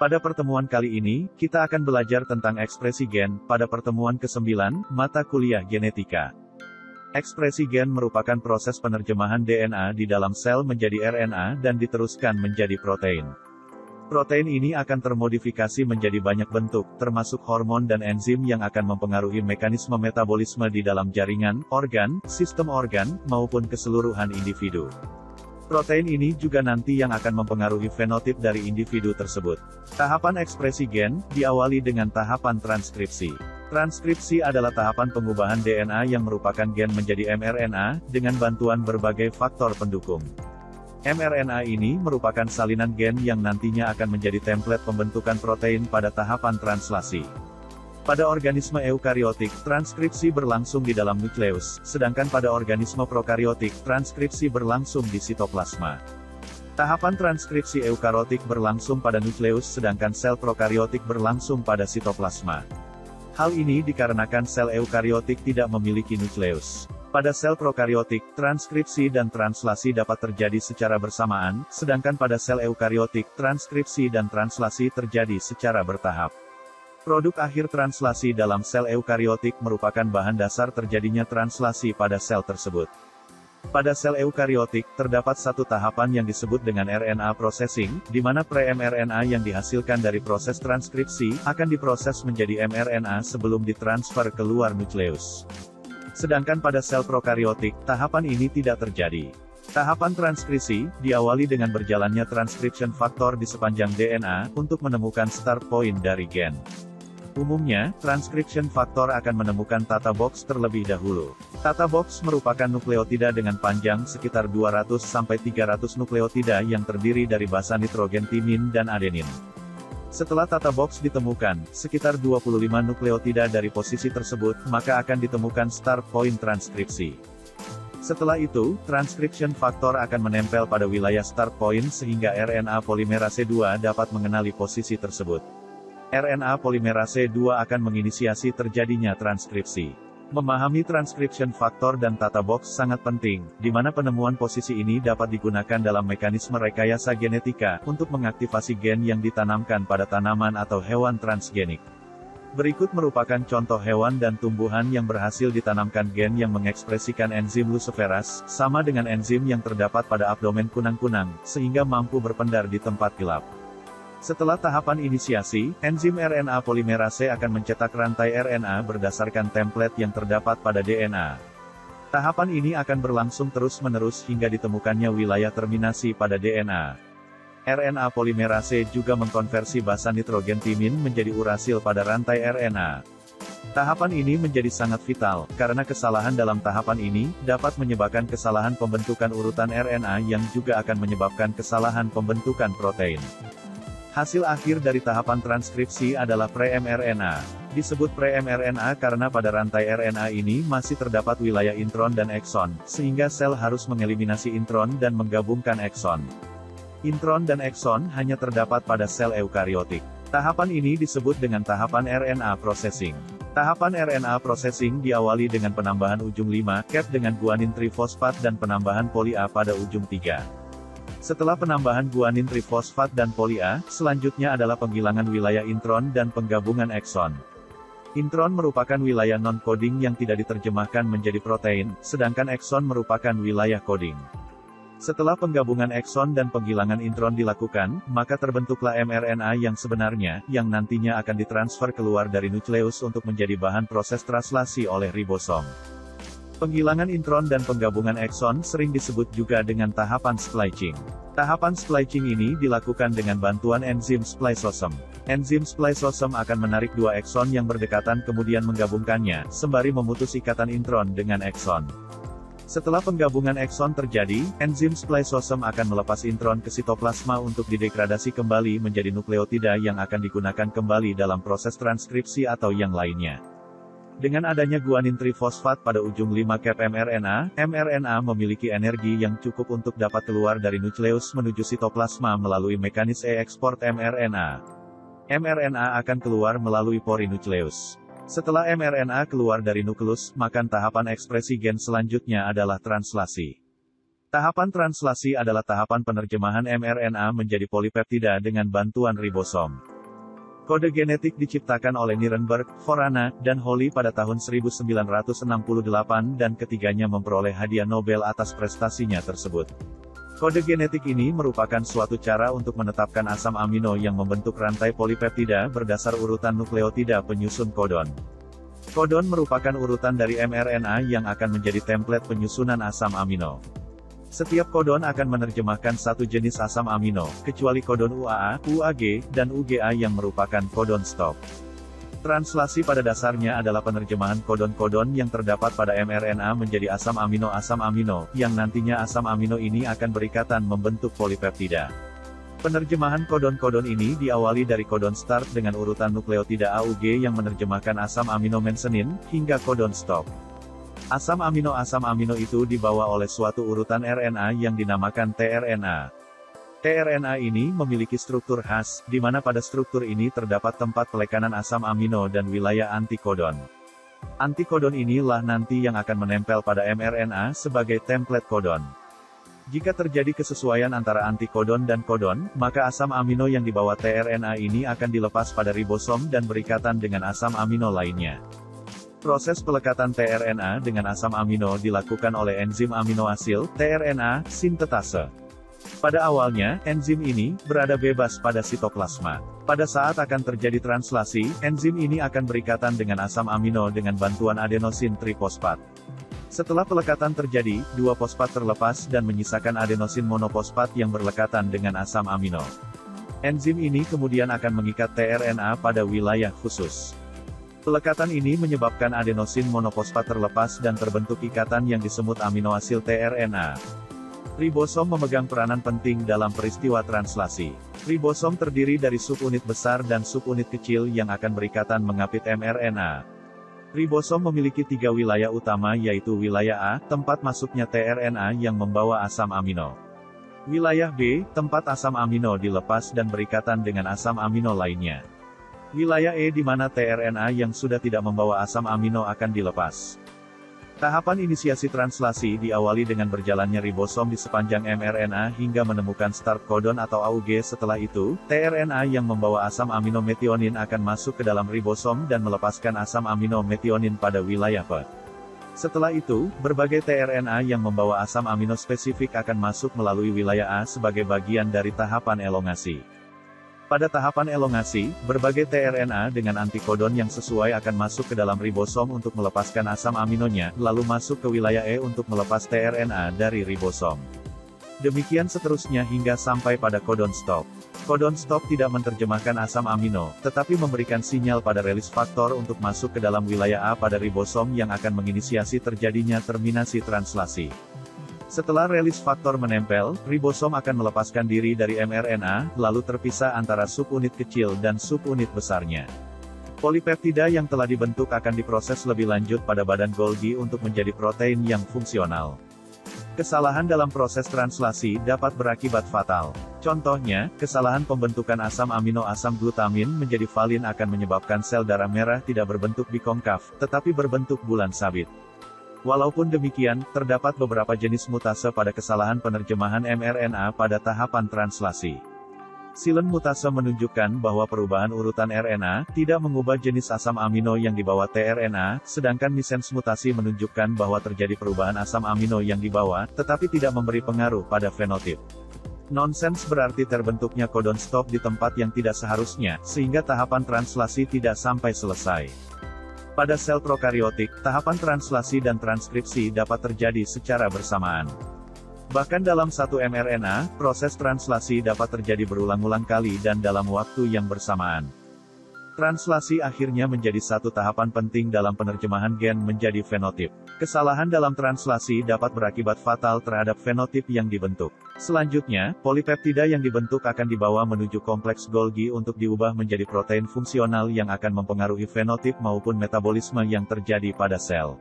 Pada pertemuan kali ini, kita akan belajar tentang ekspresi gen, pada pertemuan ke-9, mata kuliah genetika. Ekspresi gen merupakan proses penerjemahan DNA di dalam sel menjadi RNA dan diteruskan menjadi protein. Protein ini akan termodifikasi menjadi banyak bentuk, termasuk hormon dan enzim yang akan mempengaruhi mekanisme metabolisme di dalam jaringan, organ, sistem organ, maupun keseluruhan individu. Protein ini juga nanti yang akan mempengaruhi fenotip dari individu tersebut. Tahapan ekspresi gen, diawali dengan tahapan transkripsi. Transkripsi adalah tahapan pengubahan DNA yang merupakan gen menjadi mRNA, dengan bantuan berbagai faktor pendukung. mRNA ini merupakan salinan gen yang nantinya akan menjadi template pembentukan protein pada tahapan translasi. Pada organisme eukariotik, transkripsi berlangsung di dalam nukleus, sedangkan pada organisme prokariotik, transkripsi berlangsung di sitoplasma. Tahapan transkripsi eukariotik berlangsung pada nukleus sedangkan sel prokariotik berlangsung pada sitoplasma. Hal ini dikarenakan sel eukariotik tidak memiliki nukleus. Pada sel prokariotik, transkripsi dan translasi dapat terjadi secara bersamaan, sedangkan pada sel eukariotik, transkripsi dan translasi terjadi secara bertahap. Produk akhir translasi dalam sel eukariotik merupakan bahan dasar terjadinya translasi pada sel tersebut. Pada sel eukariotik, terdapat satu tahapan yang disebut dengan RNA processing, di mana pre-mRNA yang dihasilkan dari proses transkripsi, akan diproses menjadi mRNA sebelum ditransfer keluar nukleus. Sedangkan pada sel prokariotik, tahapan ini tidak terjadi. Tahapan transkripsi, diawali dengan berjalannya transcription factor di sepanjang DNA, untuk menemukan start point dari gen. Umumnya, transcription factor akan menemukan tata box terlebih dahulu. Tata box merupakan nukleotida dengan panjang sekitar 200-300 nukleotida yang terdiri dari basa nitrogen timin dan adenin. Setelah tata box ditemukan, sekitar 25 nukleotida dari posisi tersebut, maka akan ditemukan start point transkripsi. Setelah itu, transcription factor akan menempel pada wilayah start point sehingga RNA polimerase 2 dapat mengenali posisi tersebut. RNA polimerase 2 akan menginisiasi terjadinya transkripsi. Memahami transcription factor dan tata box sangat penting, di mana penemuan posisi ini dapat digunakan dalam mekanisme rekayasa genetika, untuk mengaktifasi gen yang ditanamkan pada tanaman atau hewan transgenik. Berikut merupakan contoh hewan dan tumbuhan yang berhasil ditanamkan gen yang mengekspresikan enzim luciferase, sama dengan enzim yang terdapat pada abdomen kunang-kunang, sehingga mampu berpendar di tempat gelap. Setelah tahapan inisiasi, enzim RNA polimerase akan mencetak rantai RNA berdasarkan template yang terdapat pada DNA. Tahapan ini akan berlangsung terus-menerus hingga ditemukannya wilayah terminasi pada DNA. RNA polimerase juga mengkonversi basa nitrogen timin menjadi urasil pada rantai RNA. Tahapan ini menjadi sangat vital, karena kesalahan dalam tahapan ini, dapat menyebabkan kesalahan pembentukan urutan RNA yang juga akan menyebabkan kesalahan pembentukan protein. Hasil akhir dari tahapan transkripsi adalah pre-mRNA. Disebut pre-mRNA karena pada rantai RNA ini masih terdapat wilayah intron dan ekson, sehingga sel harus mengeliminasi intron dan menggabungkan ekson. Intron dan ekson hanya terdapat pada sel eukariotik. Tahapan ini disebut dengan tahapan RNA processing. Tahapan RNA processing diawali dengan penambahan ujung 5 cap dengan guanin trifosfat dan penambahan poli A pada ujung 3. Setelah penambahan guanin trifosfat dan poli A, selanjutnya adalah penghilangan wilayah intron dan penggabungan ekson. Intron merupakan wilayah non-coding yang tidak diterjemahkan menjadi protein, sedangkan ekson merupakan wilayah coding. Setelah penggabungan ekson dan penghilangan intron dilakukan, maka terbentuklah mRNA yang sebenarnya, yang nantinya akan ditransfer keluar dari nukleus untuk menjadi bahan proses translasi oleh ribosom. Penghilangan intron dan penggabungan ekson sering disebut juga dengan tahapan splicing. Tahapan splicing ini dilakukan dengan bantuan enzim spliceosome. Enzim spliceosome akan menarik dua ekson yang berdekatan kemudian menggabungkannya, sembari memutus ikatan intron dengan ekson. Setelah penggabungan ekson terjadi, enzim spliceosome akan melepas intron ke sitoplasma untuk didegradasi kembali menjadi nukleotida yang akan digunakan kembali dalam proses transkripsi atau yang lainnya. Dengan adanya guanin trifosfat pada ujung 5 cap mRNA, mRNA memiliki energi yang cukup untuk dapat keluar dari nukleus menuju sitoplasma melalui mekanisme ekspor mRNA. mRNA akan keluar melalui pori nukleus. Setelah mRNA keluar dari nukleus, maka tahapan ekspresi gen selanjutnya adalah translasi. Tahapan translasi adalah tahapan penerjemahan mRNA menjadi polipeptida dengan bantuan ribosom. Kode genetik diciptakan oleh Nirenberg, Forana, dan Holly pada tahun 1968 dan ketiganya memperoleh hadiah Nobel atas prestasinya tersebut. Kode genetik ini merupakan suatu cara untuk menetapkan asam amino yang membentuk rantai polipeptida berdasar urutan nukleotida penyusun kodon. Kodon merupakan urutan dari mRNA yang akan menjadi template penyusunan asam amino. Setiap kodon akan menerjemahkan satu jenis asam amino, kecuali kodon UAA, UAG, dan UGA yang merupakan kodon stop. Translasi pada dasarnya adalah penerjemahan kodon-kodon yang terdapat pada mRNA menjadi asam amino, yang nantinya asam amino ini akan berikatan membentuk polipeptida. Penerjemahan kodon-kodon ini diawali dari kodon start dengan urutan nukleotida AUG yang menerjemahkan asam amino mensenin, hingga kodon stop. Asam amino itu dibawa oleh suatu urutan RNA yang dinamakan tRNA. tRNA ini memiliki struktur khas, di mana pada struktur ini terdapat tempat pelekanan asam amino dan wilayah antikodon. Antikodon inilah nanti yang akan menempel pada mRNA sebagai template kodon. Jika terjadi kesesuaian antara antikodon dan kodon, maka asam amino yang dibawa tRNA ini akan dilepas pada ribosom dan berikatan dengan asam amino lainnya. Proses pelekatan tRNA dengan asam amino dilakukan oleh enzim aminoasil, tRNA, sintetase. Pada awalnya, enzim ini berada bebas pada sitoplasma. Pada saat akan terjadi translasi, enzim ini akan berikatan dengan asam amino dengan bantuan adenosin trifosfat. Setelah pelekatan terjadi, dua fosfat terlepas dan menyisakan adenosin monoposfat yang berlekatan dengan asam amino. Enzim ini kemudian akan mengikat tRNA pada wilayah khusus. Pelekatan ini menyebabkan adenosin monoposfat terlepas dan terbentuk ikatan yang disebut aminoasil tRNA. Ribosom memegang peranan penting dalam peristiwa translasi. Ribosom terdiri dari subunit besar dan subunit kecil yang akan berikatan mengapit mRNA. Ribosom memiliki tiga wilayah utama yaitu wilayah A, tempat masuknya tRNA yang membawa asam amino. Wilayah B, tempat asam amino dilepas dan berikatan dengan asam amino lainnya. Wilayah E di mana tRNA yang sudah tidak membawa asam amino akan dilepas. Tahapan inisiasi translasi diawali dengan berjalannya ribosom di sepanjang mRNA hingga menemukan start codon atau AUG. Setelah itu, tRNA yang membawa asam amino metionin akan masuk ke dalam ribosom dan melepaskan asam amino metionin pada wilayah P. Setelah itu, berbagai tRNA yang membawa asam amino spesifik akan masuk melalui wilayah A sebagai bagian dari tahapan elongasi. Pada tahapan elongasi, berbagai tRNA dengan antikodon yang sesuai akan masuk ke dalam ribosom untuk melepaskan asam aminonya, lalu masuk ke wilayah E untuk melepas tRNA dari ribosom. Demikian seterusnya hingga sampai pada kodon stop. Kodon stop tidak menerjemahkan asam amino, tetapi memberikan sinyal pada release faktor untuk masuk ke dalam wilayah A pada ribosom yang akan menginisiasi terjadinya terminasi translasi. Setelah release faktor menempel, ribosom akan melepaskan diri dari mRNA, lalu terpisah antara subunit kecil dan subunit besarnya. Polipeptida yang telah dibentuk akan diproses lebih lanjut pada badan Golgi untuk menjadi protein yang fungsional. Kesalahan dalam proses translasi dapat berakibat fatal. Contohnya, kesalahan pembentukan asam amino asam glutamin menjadi valin akan menyebabkan sel darah merah tidak berbentuk bikonkav, tetapi berbentuk bulan sabit. Walaupun demikian, terdapat beberapa jenis mutase pada kesalahan penerjemahan mRNA pada tahapan translasi. Silent mutase menunjukkan bahwa perubahan urutan RNA tidak mengubah jenis asam amino yang dibawa tRNA, sedangkan missense mutasi menunjukkan bahwa terjadi perubahan asam amino yang dibawa, tetapi tidak memberi pengaruh pada fenotip. Nonsense berarti terbentuknya kodon stop di tempat yang tidak seharusnya, sehingga tahapan translasi tidak sampai selesai. Pada sel prokariotik, tahapan translasi dan transkripsi dapat terjadi secara bersamaan. Bahkan dalam satu mRNA, proses translasi dapat terjadi berulang-ulang kali dan dalam waktu yang bersamaan. Translasi akhirnya menjadi satu tahapan penting dalam penerjemahan gen menjadi fenotip. Kesalahan dalam translasi dapat berakibat fatal terhadap fenotip yang dibentuk. Selanjutnya, polipeptida yang dibentuk akan dibawa menuju kompleks Golgi untuk diubah menjadi protein fungsional yang akan mempengaruhi fenotip maupun metabolisme yang terjadi pada sel.